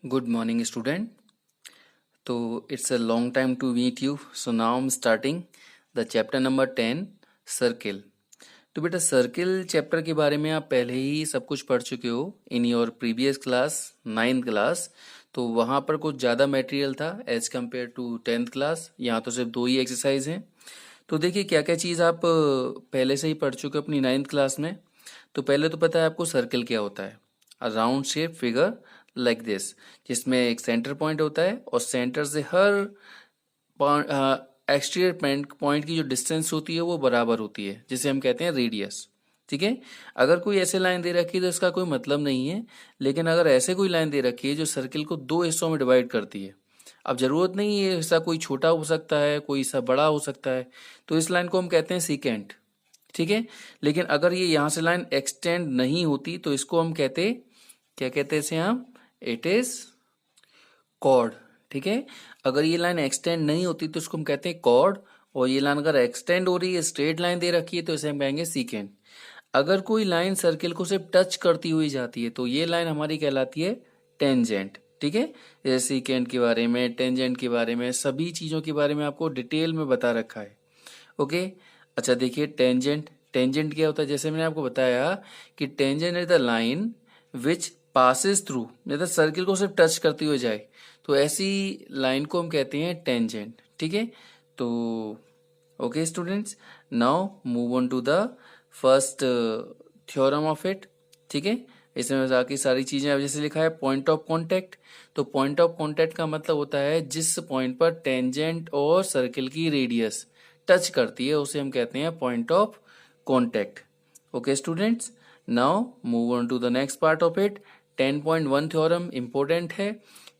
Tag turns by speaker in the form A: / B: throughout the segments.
A: Good morning, student. So it's a long time to meet you. So now I'm starting the chapter number 10, circle. तो बेटा circle chapter के बारे में आप पहले ही सब कुछ पढ़ चुके हो in your previous class 9th class. तो वहाँ पर कुछ ज़्यादा मटेरियल था as compare to 10th class. यहाँ तो सिर्फ 2 ही एक्सरसाइज हैं. तो देखिए क्या क्या चीज़ आप पहले से ही पढ़ चुके हो अपनी 9th क्लास में. तो पहले तो पता है आपको सर्किल क्या होता है. अ round shape figure like this, जिसमें एक सेंटर पॉइंट होता है और सेंटर से हर एक्सटीरियर पॉइंट की जो डिस्टेंस होती है वो बराबर होती है, जिसे हम कहते हैं रेडियस. ठीक है. अगर कोई ऐसे लाइन दे रखी है तो इसका कोई मतलब नहीं है, लेकिन अगर ऐसे कोई लाइन दे रखी है जो सर्किल को 2 हिस्सों में डिवाइड करती है, अब जरूरत नहीं है हिस्सा कोई छोटा हो सकता है, कोई हिस्सा बड़ा हो सकता है, तो इस लाइन को हम कहते हैं सीकेंट. ठीक है. लेकिन अगर ये यहाँ से लाइन एक्सटेंड नहीं होती तो इसको हम कहते, क्या कहते हैं इसे हम, इट इज कॉर्ड. ठीक है. अगर ये लाइन एक्सटेंड नहीं होती तो इसको हम कहते हैं कॉर्ड, और ये लाइन अगर एक्सटेंड हो रही है, स्ट्रेट लाइन दे रखी है, तो इसे हम कहेंगे सीकेंट. अगर कोई लाइन सर्किल को सिर्फ टच करती हुई जाती है तो ये लाइन हमारी कहलाती है टेंजेंट. ठीक है. जैसे सीकेंट के बारे में, टेंजेंट के बारे में, सभी चीजों के बारे में आपको डिटेल में बता रखा है. ओके. अच्छा देखिए टेंजेंट. टेंजेंट क्या होता है, जैसे मैंने आपको बताया कि tangent is the line which passes through, मतलब सर्किल को सिर्फ टच करती हुई जाए, तो ऐसी लाइन को हम कहते हैं टेंजेंट. ठीक है. तो okay students, now move on to the first theorem of it. ठीक है. इसमें बाकी सारी चीजें, अब जैसे लिखा है पॉइंट ऑफ कांटेक्ट, तो पॉइंट ऑफ कांटेक्ट का मतलब होता है जिस पॉइंट पर टेंजेंट और सर्किल की रेडियस टच करती है उसे हम कहते हैं point of contact. Okay students, now move on to the next part of it. 10.1 theorem important है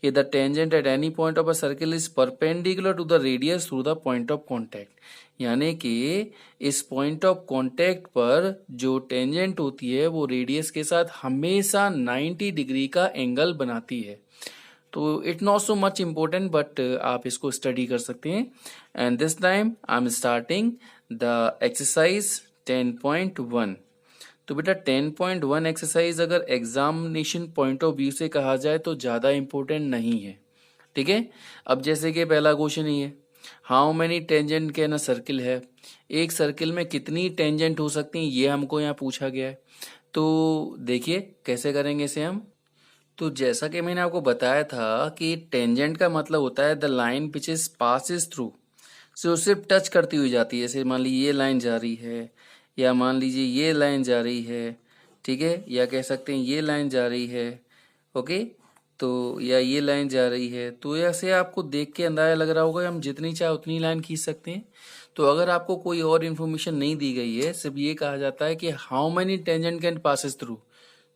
A: कि the tangent at any point of a circle is perpendicular to the radius through the point of contact. यानी कि इस point of contact पर जो tangent होती है वो रेडियस के साथ हमेशा 90 डिग्री का एंगल बनाती है. तो it not so much important, but आप इसको स्टडी कर सकते हैं. And this time I am starting the exercise 10.1. तो बेटा 10.1 एक्सरसाइज अगर एग्जामिनेशन पॉइंट ऑफ व्यू से कहा जाए तो ज्यादा इंपॉर्टेंट नहीं है. ठीक है. अब जैसे कि पहला क्वेश्चन ही है, how many tangent can a circle है. एक सर्किल में कितनी टेंजेंट हो सकती हैं, ये हमको यहाँ पूछा गया है. तो देखिए कैसे करेंगे इसे हम. तो जैसा कि मैंने आपको बताया था कि टेंजेंट का मतलब होता है the line which is passes through, जो सिर्फ टच करती हुई जाती है. जैसे मान लीजिए ये लाइन जा रही है, या मान लीजिए ये लाइन जा रही है. ठीक है. या कह सकते हैं ये लाइन जा रही है. ओके. तो या ये लाइन जा रही है, तो ऐसे आपको देख के अंदाजा लग रहा होगा हम जितनी चाहे उतनी लाइन खींच सकते हैं. तो अगर आपको कोई और इन्फॉर्मेशन नहीं दी गई है, सिर्फ ये कहा जाता है कि how many tangent can passes through,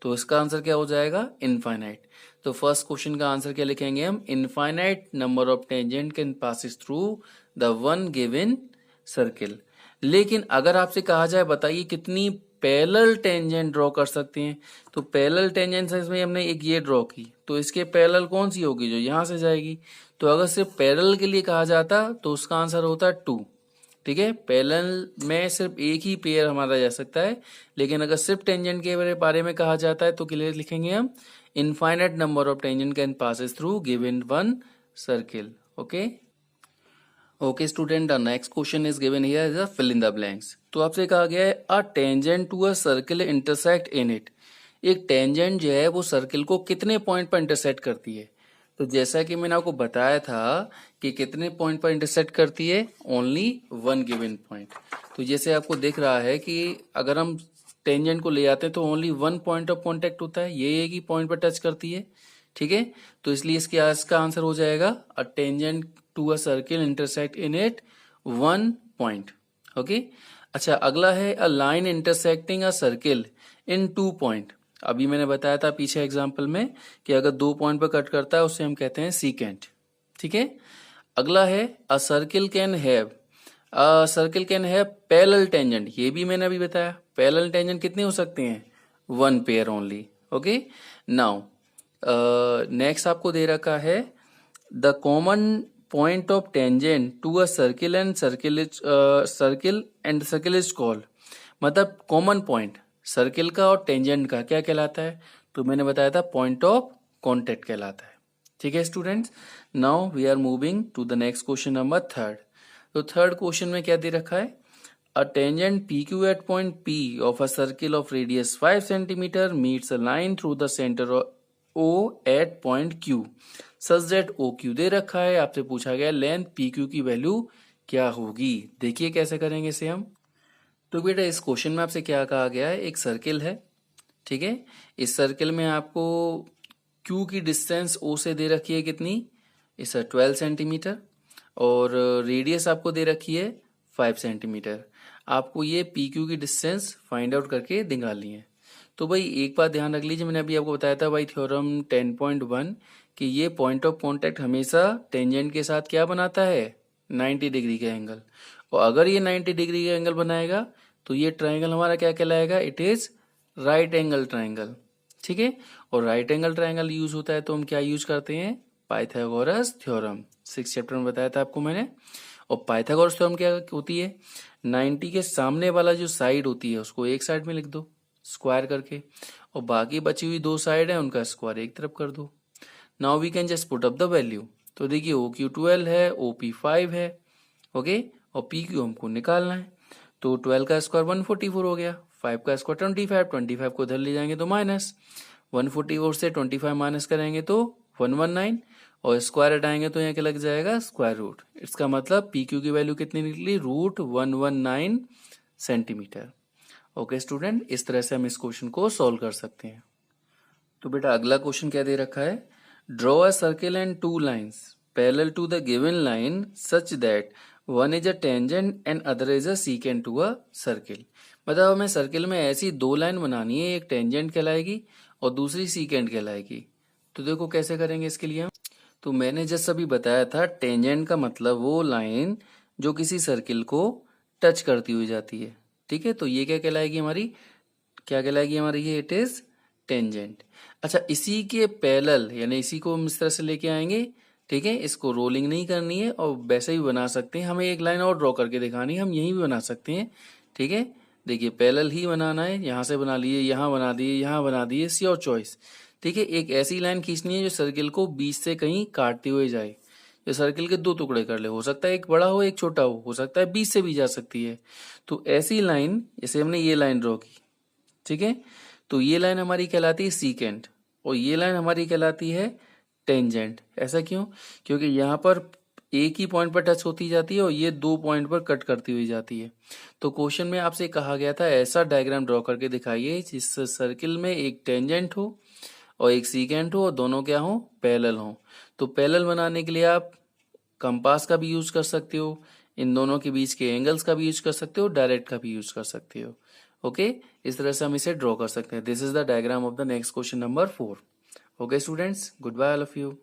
A: तो इसका आंसर क्या हो जाएगा, इनफाइनाइट. तो फर्स्ट क्वेश्चन का आंसर क्या लिखेंगे हम, infinite number of tangent can passes through the one given circle. लेकिन अगर आपसे कहा जाए बताइए कितनी पैरेलल टेंजेंट ड्रॉ कर सकते हैं, तो पैरेलल टेंजेंट में हमने एक ये ड्रॉ की, तो इसके पैरेलल कौन सी होगी, जो यहां से जाएगी. तो अगर सिर्फ पैरेलल के लिए कहा जाता तो उसका आंसर होता 2. ठीक है. पैरेलल में सिर्फ एक ही पेयर हमारा जा सकता है, लेकिन अगर सिर्फ टेंजेंट के बारे में कहा जाता है तो क्लियर लिखेंगे हम, infinite number of tangent can passes through given one circle. Okay. Okay student, the next question is given here is a fill in the blanks. तो आपसे कहा गया है a tangent to a circle intersect in it. एक tangent जो है वो circle को कितने पॉइंट पर इंटरसेक्ट करती है. तो जैसा कि मैंने आपको बताया था कि कितने पॉइंट पर इंटरसेक्ट करती है, ओनली वन गिवन पॉइंट. तो जैसे आपको दिख रहा है कि अगर हम टेंजेंट को ले आते हैं तो only one point of contact होता है, ये एक ही पॉइंट पर टच करती है. ठीक है. तो इसलिए इसका आंसर हो जाएगा a tangent to a circle intersect in it one point. Okay. अच्छा अगला है a line intersecting a circle in 2 point. अभी मैंने बताया था पीछे एग्जांपल में कि अगर 2 पॉइंट पर कट करता है उसे हम कहते हैं सीकेंट. ठीक है. अगला है अ circle can have parallel tangent. ये भी मैंने अभी बताया, पैरेलल टेंजेंट कितने हो सकते हैं, 1 pair only. Okay. Now next आपको दे रखा है the common point of tangent to a circle and circle is called. मतलब कॉमन पॉइंट सर्किल का और टेंजेंट का क्या कहलाता है, तो मैंने बताया था पॉइंट ऑफ कांटेक्ट कहलाता है. ठीक है students, now we are moving to the next question number third. तो थर्ड क्वेश्चन में क्या दे रखा है, a tangent P Q at point P of a circle of radius 5 centimetre meets a line through the centre O at point Q such that O Q दे रखा है। आपसे पूछा गया लेंथ पी क्यू की वैल्यू क्या होगी। देखिए कैसे करेंगे इसे हम। तो बेटा इस क्वेश्चन में आपसे क्या कहा गया है, एक सर्किल है, ठीक है। इस सर्किल में आपको क्यू की डिस्टेंस ओ से दे रखी है कितनी, इस 12 सेंटीमीटर, और रेडियस आपको दे रखी है 5 सेंटीमीटर। आपको ये पी क्यू की डिस्टेंस फाइंड आउट करके निकालनी है। तो भाई एक बात ध्यान रख लीजिए, मैंने अभी आपको बताया था भाई थ्योरम 10.1 कि ये पॉइंट ऑफ कांटेक्ट हमेशा टेंजेंट के साथ क्या बनाता है, 90 डिग्री का एंगल। और अगर ये 90 डिग्री का एंगल बनाएगा तो ये ट्राइंगल हमारा क्या कहलाएगा, it is right angle triangle, ठीक है। और राइट एंगल ट्राइंगल यूज होता है तो हम क्या यूज करते हैं, पाइथागोरस थ्योरम, 6th चैप्टर में बताया था आपको मैंने। और पाइथागोरस थ्योरम क्या होती है, 90 के सामने वाला जो साइड होती है उसको एक साइड में लिख दो स्क्वायर करके, और बाकी बची हुई दो साइड है उनका स्क्वायर एक तरफ कर दो। Now we can just put up the value. तो देखिए ओ क्यू 12 है, ओ पी 5 है, ओके, और पी क्यू हमको निकालना है। तो 12 का स्क्वायर 144 हो गया, 5 का स्क्वायर 25, 25 को इधर ले जाएंगे तो माइनस 144 से 25 माइनस करेंगे तो 119, और स्क्वायर हटाएंगे तो यहाँ क्या लग जाएगा, स्क्वायर रूट। इसका मतलब पी क्यू की वैल्यू कितनी निकली, रूट 119 सेंटीमीटर। ओके स्टूडेंट, इस तरह से हम इस क्वेश्चन को सॉल्व कर सकते हैं। तो बेटा अगला क्वेश्चन क्या दे रखा है, draw a circle and two lines parallel to the given line such that one is a tangent and other is a secant to a circle. मतलब हमें सर्किल में ऐसी दो लाइन बनानी है, एक टेंजेंट कहलाएगी और दूसरी सीकेंट कहलाएगी। तो देखो कैसे करेंगे इसके लिए हम। तो मैंने जैसा अभी बताया था, टेंजेंट का मतलब वो लाइन जो किसी सर्किल को टच करती हुई जाती है, ठीक है। तो ये क्या कहलाएगी हमारी, क्या कहलाएगी हमारी, ये इट इज टेंजेंट। अच्छा, इसी के पैरेलल यानी इसी को हम इस तरह से लेके आएंगे, ठीक है। इसको रोलिंग नहीं करनी है और वैसे भी बना सकते हैं, हमें एक लाइन और ड्रॉ करके दिखानी है, हम यहीं भी बना सकते हैं, ठीक है। देखिए पैरेलल ही बनाना है, यहाँ से बना लिए, यहाँ बना दिए, यहाँ बना दिए, सी और चॉइस, ठीक है। एक ऐसी लाइन खींचनी है जो सर्किल को बीच से कहीं काटते हुए जाए, जो सर्किल के दो टुकड़े कर ले, हो सकता है एक बड़ा हो एक छोटा हो सकता है बीच से भी जा सकती है। तो ऐसी लाइन जैसे हमने ये लाइन ड्रॉ की, ठीक है, तो ये लाइन हमारी कहलाती है सीकेंट और ये लाइन हमारी कहलाती है टेंजेंट। ऐसा क्यों, क्योंकि यहाँ पर एक ही पॉइंट पर टच होती जाती है और ये दो पॉइंट पर कट करती हुई जाती है। तो क्वेश्चन में आपसे कहा गया था ऐसा डायग्राम ड्रॉ करके दिखाइए जिस सर्किल में एक टेंजेंट हो और एक सीकेंट हो और दोनों क्या हो, पैरेलल हो। तो पैरेलल बनाने के लिए आप कंपास का भी यूज कर सकते हो, इन दोनों के बीच के एंगल्स का भी यूज कर सकते हो, डायरेक्ट का भी यूज कर सकते हो। ओके, इस तरह से हम इसे ड्रॉ कर सकते हैं। This is the diagram of the next question number 4। Okay students, goodbye all of you.